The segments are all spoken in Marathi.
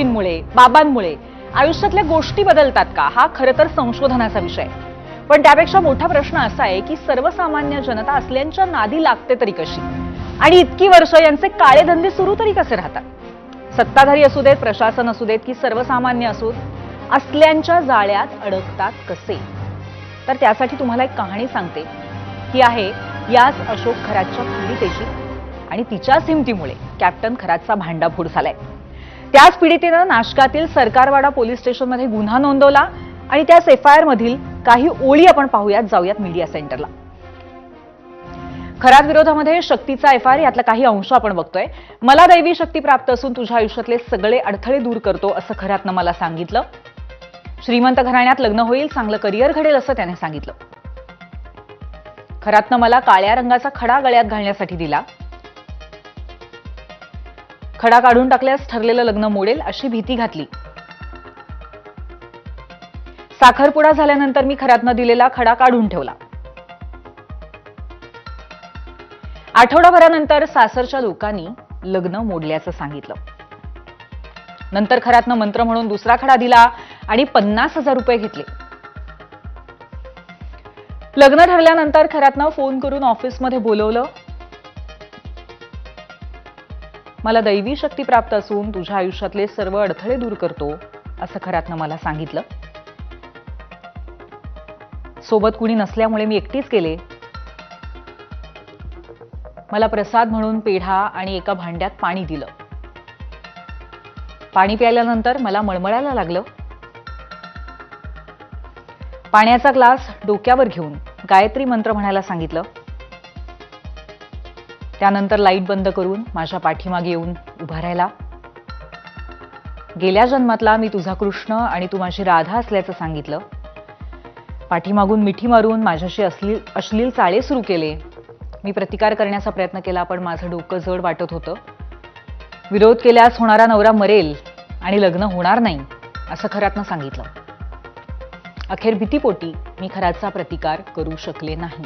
मुळे बाबांमुळे आयुष्यातल्या गोष्टी बदलतात का, हा खरं तर संशोधनाचा विषय. पण त्यापेक्षा मोठा प्रश्न असा आहे की सर्वसामान्य जनता असल्यांच्या नादी लागते तरी कशी, आणि इतकी वर्ष यांचे काळे धंदे सुरू तरी कसे राहतात. सत्ताधारी असू देत, प्रशासन असू देत की सर्वसामान्य असोत, असल्यांच्या जाळ्यात अडकतात कसे. तर त्यासाठी तुम्हाला एक कहाणी सांगते. ही आहे याच अशोक खरातच्या पीडितेची, आणि तिच्याच हिमतीमुळे कॅप्टन खरातचा भांडाफोड झालाय. त्याच पीडितेनं नाशकातील सरकारवाडा पोलीस स्टेशनमध्ये गुन्हा नोंदवला, आणि त्याच एफआयआर मधील काही ओळी आपण पाहूयात. जाऊयात मीडिया सेंटरला. खरात विरोधामध्ये शक्तीचा एफआयआर, यातला काही अंश आपण बघतोय. मला दैवी शक्ती प्राप्त असून तुझ्या आयुष्यातले सगळे अडथळे दूर करतो असं खरातनं मला सांगितलं. श्रीमंत घराण्यात लग्न होईल, चांगलं करिअर घडेल असं त्याने सांगितलं. खरातनं मला काळ्या रंगाचा खडा गळ्यात घालण्यासाठी दिला. खडा काढून टाकल्यास ठरलेलं लग्न मोडेल अशी भीती घातली. साखरपुडा झाल्यानंतर मी खरातनं दिलेला खडा काढून ठेवला. आठवडाभरानंतर सासरच्या लोकांनी लग्न मोडल्याचं सांगितलं. नंतर खरातनं मंत्र म्हणून दुसरा खडा दिला आणि 50,000 रुपये घेतले. लग्न ठरल्यानंतर खरातनं फोन करून ऑफिसमध्ये बोलवलं. मला दैवी शक्ती प्राप्त असून तुझ्या आयुष्यातले सर्व अडथळे दूर करतो असं खरातनं मला सांगितलं. सोबत कुणी नसल्यामुळे मी एकटीच गेले. मला प्रसाद म्हणून पेढा आणि एका भांड्यात पाणी दिलं. पाणी प्यायल्यानंतर मला मळमळायला लागलं. पाण्याचा ग्लास डोक्यावर घेऊन गायत्री मंत्र म्हणायला सांगितलं. त्यानंतर लाईट बंद करून माझ्या पाठीमागे येऊन उभा राहिला. गेल्या जन्मातला मी तुझा कृष्ण आणि तू माझी राधा असल्याचं सांगितलं. पाठीमागून मिठी मारून माझ्याशी अश्लील चाळे सुरू केले. मी प्रतिकार करण्याचा प्रयत्न केला, पण माझं डोकं जड वाटत होतं. विरोध केल्यास होणारा नवरा मरेल आणि लग्न होणार नाही असं खरातनं सांगितलं. अखेर भीतीपोटी मी खरातचा प्रतिकार करू शकले नाही.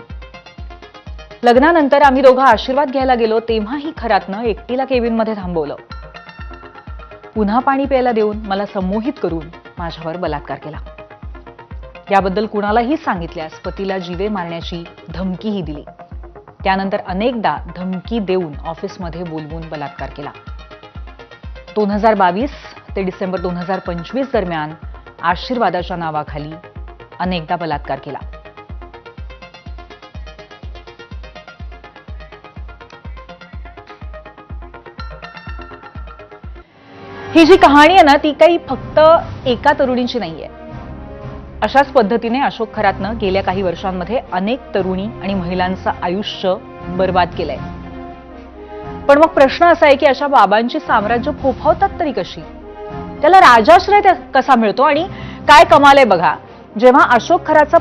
लग्नानंतर आम्ही दोघं आशीर्वाद घ्यायला गेलो, तेव्हाही खरातनं एकटीला केबिनमध्ये थांबवलं. पुन्हा पाणी प्यायला देऊन मला संमोहित करून माझ्यावर बलात्कार केला. याबद्दल कुणालाही सांगितल्यास पतीला जीवे मारण्याची धमकीही दिली. त्यानंतर अनेकदा धमकी देऊन ऑफिसमध्ये बोलवून बलात्कार केला. 2022 ते डिसेंबर 2025 दरम्यान आशीर्वादाच्या नावाखाली अनेकदा बलात्कार केला. ही जी कहाणी आहे ना, ती काही फक्त एका तरुणीची नाहीये. अशाच पद्धतीने अशोक खरातनं गेल्या काही वर्षांमध्ये अनेक तरुणी आणि महिलांचं आयुष्य बर्बाद केलंय. पण मग प्रश्न असा आहे की अशा बाबांची साम्राज्य फोफावतात तरी कशी, त्याला राजाश्रय कसा मिळतो, आणि काय कमाल आहे बघा. जेव्हा अशोक खरातचा